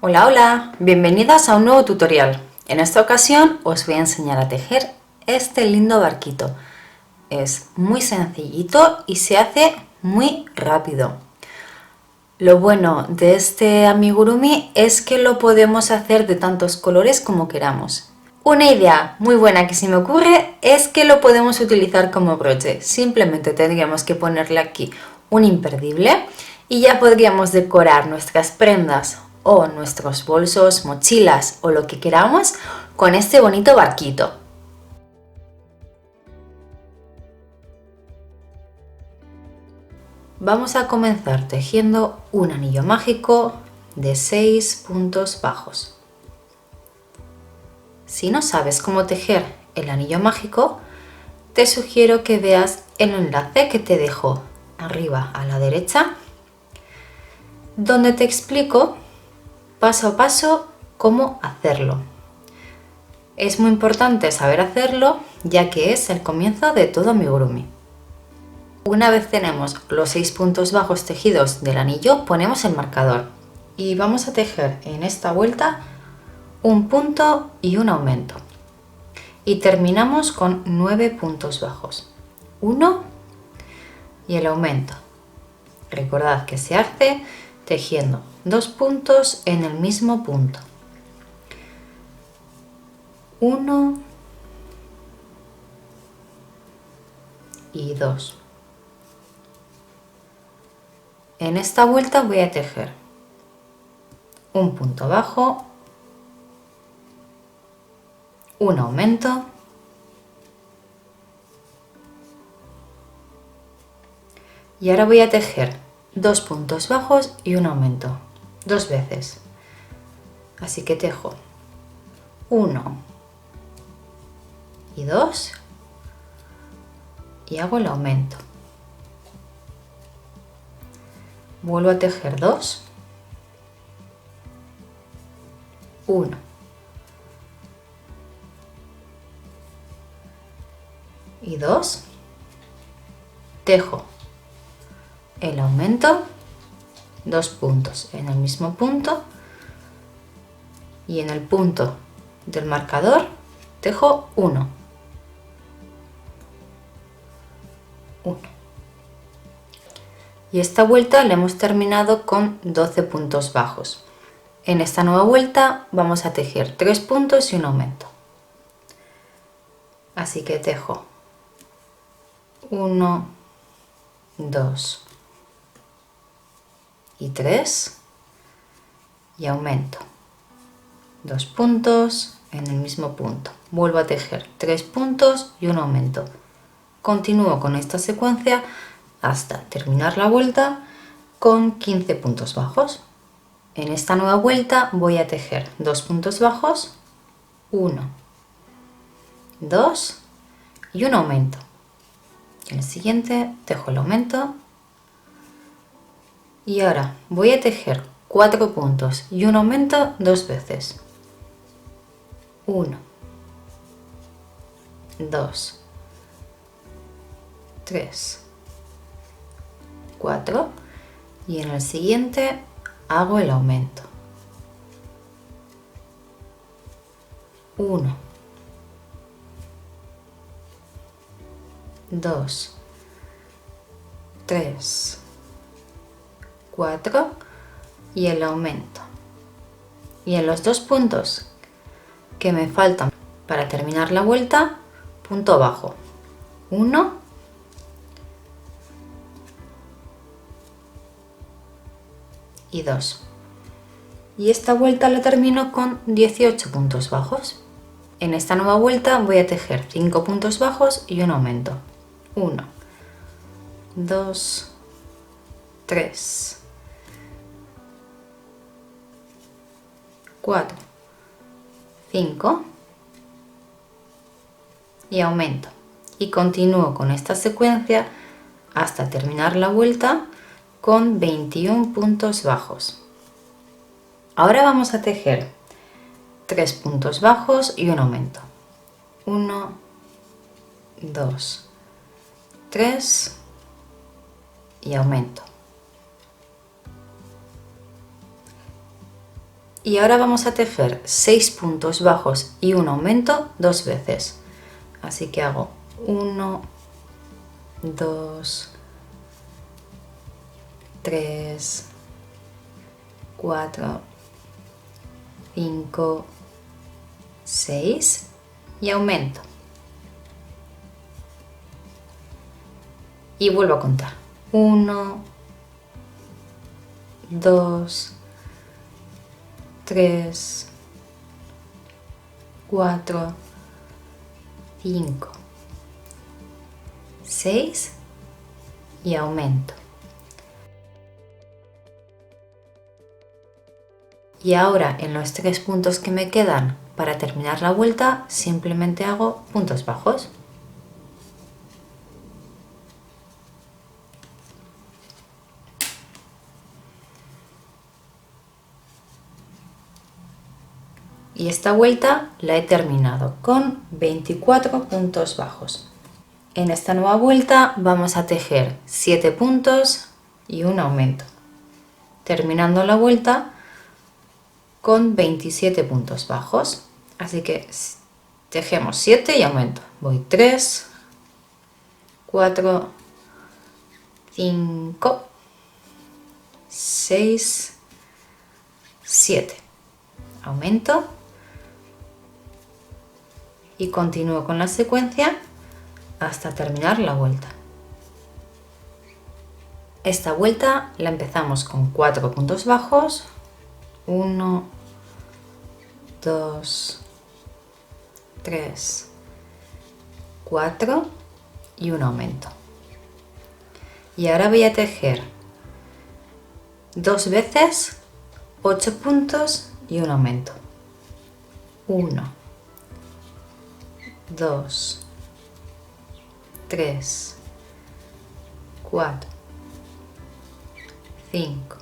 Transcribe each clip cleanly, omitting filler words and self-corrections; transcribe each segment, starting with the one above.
Hola, hola, bienvenidas a un nuevo tutorial. En esta ocasión os voy a enseñar a tejer este lindo barquito. Es muy sencillito y se hace muy rápido. Lo bueno de este amigurumi es que lo podemos hacer de tantos colores como queramos. Una idea muy buena que se me ocurre es que lo podemos utilizar como broche. Simplemente tendríamos que ponerle aquí un imperdible y ya podríamos decorar nuestras prendas o nuestros bolsos, mochilas o lo que queramos con este bonito barquito. Vamos a comenzar tejiendo un anillo mágico de 6 puntos bajos. Si no sabes cómo tejer el anillo mágico, te sugiero que veas el enlace que te dejo arriba a la derecha, donde te explico paso a paso cómo hacerlo. Es muy importante saber hacerlo, ya que es el comienzo de todo amigurumi. Una vez tenemos los 6 puntos bajos tejidos del anillo, ponemos el marcador y vamos a tejer en esta vuelta un punto y un aumento. Y terminamos con 9 puntos bajos. 1 y el aumento. Recordad que se hace tejiendo 2 puntos en el mismo punto. 1 y 2. En esta vuelta voy a tejer un punto bajo, un aumento y ahora voy a tejer 2 puntos bajos y un aumento 2 veces. Así que tejo 1 y 2 y hago el aumento. Vuelvo a tejer 2, 1 y 2, tejo el aumento, 2 puntos en el mismo punto y en el punto del marcador tejo 1. 1. Y esta vuelta la hemos terminado con 12 puntos bajos. En esta nueva vuelta vamos a tejer 3 puntos y un aumento. Así que tejo 1, 2 y 3 y aumento 2 puntos en el mismo punto. Vuelvo a tejer 3 puntos y un aumento. Continúo con esta secuencia hasta terminar la vuelta con 15 puntos bajos. En esta nueva vuelta voy a tejer 2 puntos bajos, 1, 2 y un aumento. En el siguiente tejo el aumento y ahora voy a tejer 4 puntos y un aumento 2 veces. 1, 2, 3, 4 y en el siguiente hago el aumento. 1, 2, 3, 4 y el aumento. Y en los 2 puntos que me faltan para terminar la vuelta, punto bajo. 1 y 2. Y esta vuelta la termino con 18 puntos bajos. En esta nueva vuelta voy a tejer 5 puntos bajos y un aumento. 1, 2, 3, 4, 5 y aumento. Y continúo con esta secuencia hasta terminar la vuelta con 21 puntos bajos. Ahora vamos a tejer 3 puntos bajos y un aumento. 1, 2, 3 y aumento. Y ahora vamos a tejer 6 puntos bajos y un aumento 2 veces. Así que hago 1, 2, 3, 4, 5, 6 y aumento. Y vuelvo a contar. 1, 2, 3, 4, 5, 6 y aumento. Y ahora en los 3 puntos que me quedan para terminar la vuelta simplemente hago puntos bajos. Y esta vuelta la he terminado con 24 puntos bajos. En esta nueva vuelta vamos a tejer 7 puntos y un aumento, terminando la vuelta con 27 puntos bajos. Así que tejemos 7 y aumento. Voy 3, 4, 5, 6, 7. Aumento. Y continúo con la secuencia hasta terminar la vuelta. Esta vuelta la empezamos con 4 puntos bajos, 1, 2, 3, 4 y un aumento. Y ahora voy a tejer 2 veces 8 puntos y un aumento. 1, 2, 3, 4, 5,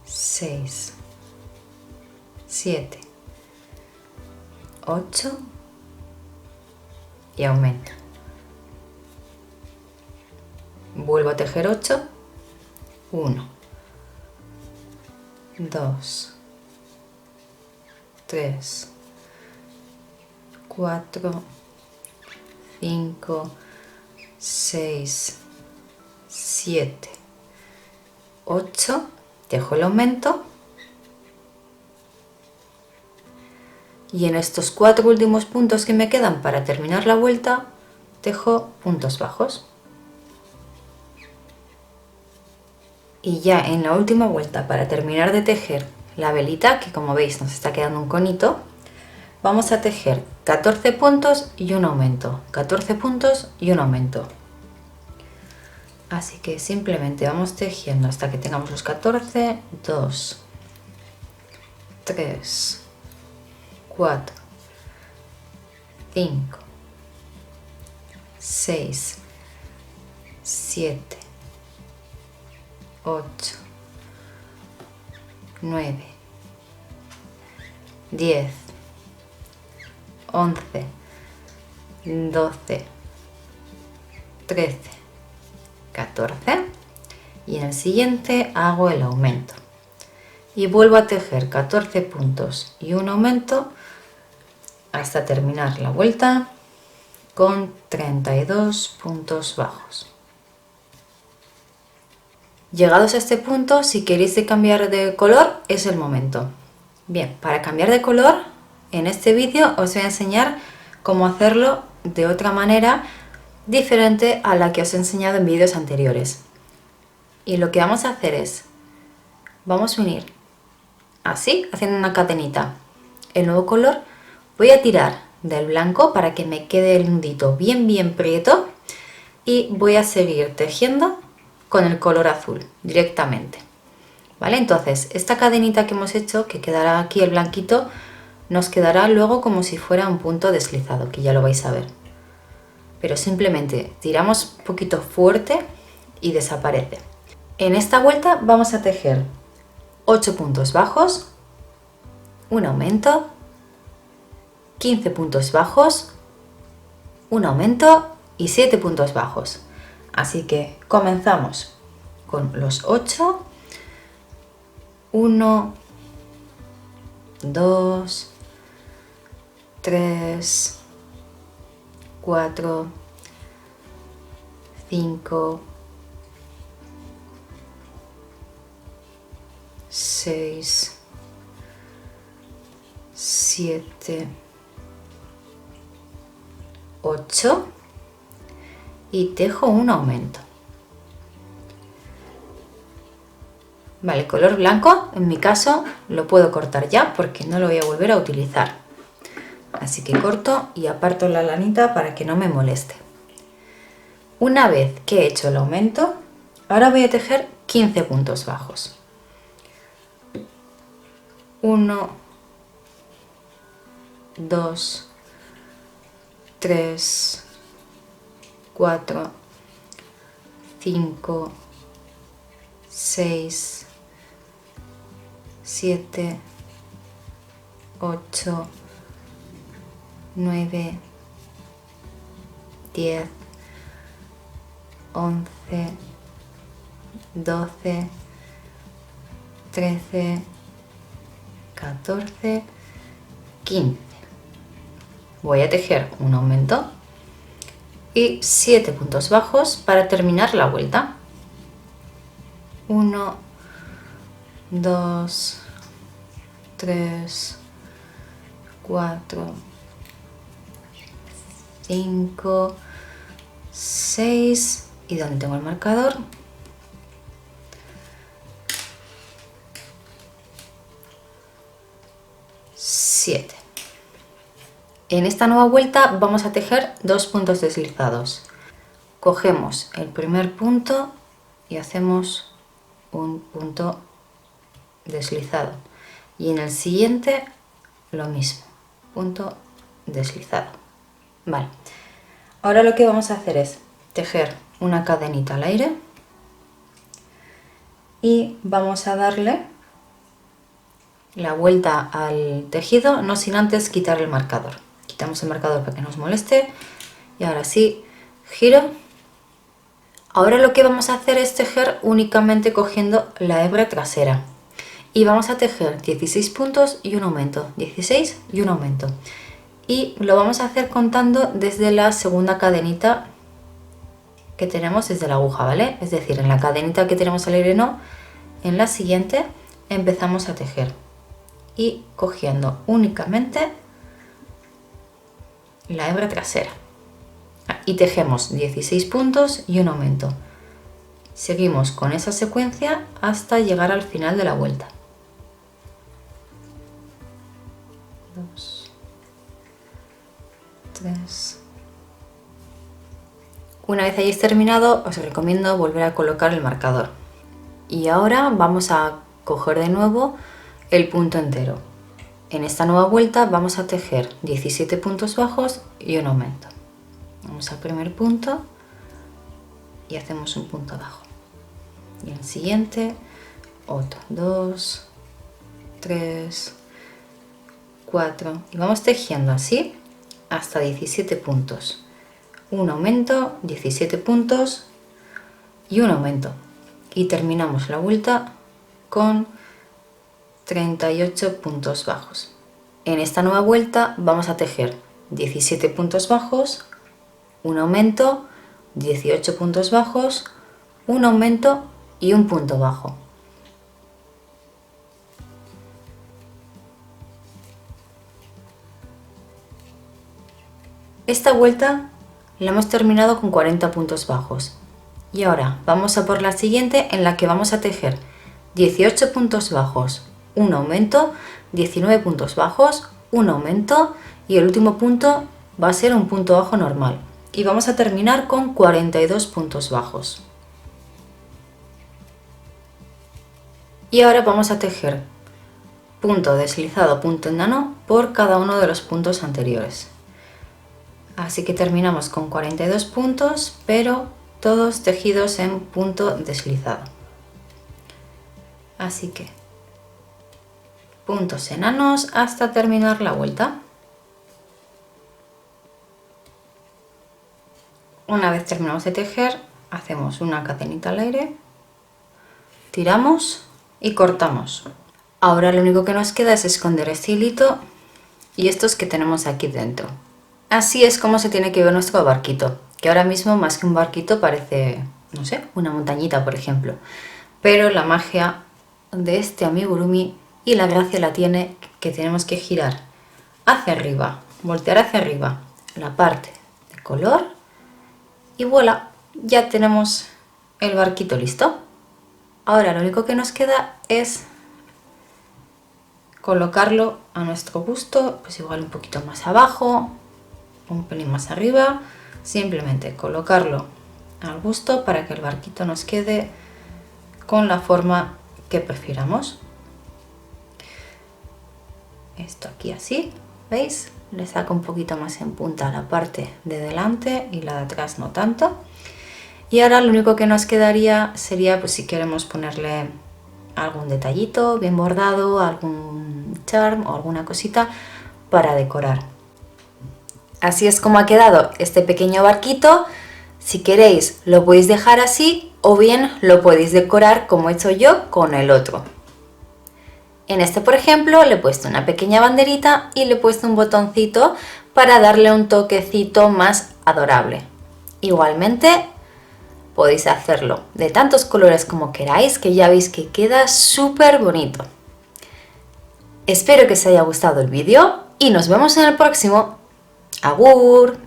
6, 7, 8 y aumento. Vuelvo a tejer 8, 1, 2, 3, 4, 5, 6, 7, 8, tejo el aumento y en estos 4 últimos puntos que me quedan para terminar la vuelta tejo puntos bajos. Y ya en la última vuelta, para terminar de tejer la velita, que como veis nos está quedando un conito, vamos a tejer 14 puntos y un aumento, 14 puntos y un aumento. Así que simplemente vamos tejiendo hasta que tengamos los 14, 2, 3, 4, 5, 6, 7, 8, 9, 10, 11, 12, 13, 14 y en el siguiente hago el aumento y vuelvo a tejer 14 puntos y un aumento hasta terminar la vuelta con 32 puntos bajos. Llegados a este punto, si queréis cambiar de color, es el momento. Bien, para cambiar de color, en este vídeo os voy a enseñar cómo hacerlo de otra manera diferente a la que os he enseñado en vídeos anteriores. Y lo que vamos a hacer es, vamos a unir así, haciendo una cadenita. El nuevo color voy a tirar del blanco para que me quede el nudito bien prieto y voy a seguir tejiendo con el color azul directamente. ¿Vale? Entonces, esta cadenita que hemos hecho, que quedará aquí el blanquito, nos quedará luego como si fuera un punto deslizado, que ya lo vais a ver. Pero simplemente tiramos un poquito fuerte y desaparece. En esta vuelta vamos a tejer 8 puntos bajos, un aumento, 15 puntos bajos, un aumento y 7 puntos bajos. Así que comenzamos con los 8, 1, 2, 3, 4, 5, 6, 7, 8 y tejo un aumento. Vale, color blanco, en mi caso lo puedo cortar ya porque no lo voy a volver a utilizar. Así que corto y aparto la lanita para que no me moleste. Una vez que he hecho el aumento, ahora voy a tejer 15 puntos bajos. 1, 2, 3, 4, 5, 6, 7, 8, 9, 10, 11, 12, 13, 14, 15. Voy a tejer un aumento y 7 puntos bajos para terminar la vuelta. 1, 2, 3, 4, 5, 6 y donde tengo el marcador, 7. En esta nueva vuelta vamos a tejer 2 puntos deslizados. Cogemos el primer punto y hacemos un punto deslizado y en el siguiente lo mismo, punto deslizado. Vale, ahora lo que vamos a hacer es tejer una cadenita al aire y vamos a darle la vuelta al tejido, no sin antes quitar el marcador. Quitamos el marcador para que no nos moleste y ahora sí, giro. Ahora lo que vamos a hacer es tejer únicamente cogiendo la hebra trasera y vamos a tejer 16 puntos y un aumento, 16 y un aumento, y lo vamos a hacer contando desde la segunda cadenita que tenemos desde la aguja, ¿vale? Es decir, en la cadenita que tenemos al aire no, en la siguiente empezamos a tejer y cogiendo únicamente la hebra trasera y tejemos 16 puntos y un aumento. Seguimos con esa secuencia hasta llegar al final de la vuelta. 2, 3. Una vez hayáis terminado, os recomiendo volver a colocar el marcador. Y ahora vamos a coger de nuevo el punto entero. En esta nueva vuelta vamos a tejer 17 puntos bajos y un aumento. Vamos al primer punto y hacemos un punto bajo. Y el siguiente, otro, 2, 3, 4. Y vamos tejiendo así hasta 17 puntos. Un aumento, 17 puntos y un aumento. Y terminamos la vuelta con 38 puntos bajos. En esta nueva vuelta vamos a tejer 17 puntos bajos, un aumento, 18 puntos bajos, un aumento y un punto bajo. Esta vuelta la hemos terminado con 40 puntos bajos y ahora vamos a por la siguiente en la que vamos a tejer 18 puntos bajos, un aumento, 19 puntos bajos, un aumento y el último punto va a ser un punto bajo normal y vamos a terminar con 42 puntos bajos. Y ahora vamos a tejer punto deslizado, punto enano por cada uno de los puntos anteriores. Así que terminamos con 42 puntos, pero todos tejidos en punto deslizado. Así que puntos enanos hasta terminar la vuelta. Una vez terminamos de tejer, hacemos una cadenita al aire, tiramos y cortamos. Ahora lo único que nos queda es esconder este hilito y estos que tenemos aquí dentro. Así es como se tiene que ver nuestro barquito, que ahora mismo más que un barquito parece, no sé, una montañita por ejemplo. Pero la magia de este amigurumi y la gracia la tiene que tenemos que girar hacia arriba, voltear hacia arriba la parte de color y voilà, ya tenemos el barquito listo. Ahora lo único que nos queda es colocarlo a nuestro gusto, pues igual un poquito más abajo, un pelín más arriba, simplemente colocarlo al gusto para que el barquito nos quede con la forma que prefiramos. Esto aquí así, ¿veis? Le saco un poquito más en punta la parte de delante y la de atrás no tanto. Y ahora lo único que nos quedaría sería, pues si queremos ponerle algún detallito bien bordado, algún charm o alguna cosita para decorar. Así es como ha quedado este pequeño barquito. Si queréis lo podéis dejar así o bien lo podéis decorar como he hecho yo con el otro. En este, por ejemplo, le he puesto una pequeña banderita y le he puesto un botoncito para darle un toquecito más adorable. Igualmente podéis hacerlo de tantos colores como queráis, que ya veis que queda súper bonito. Espero que os haya gustado el vídeo y nos vemos en el próximo. ¡Agur!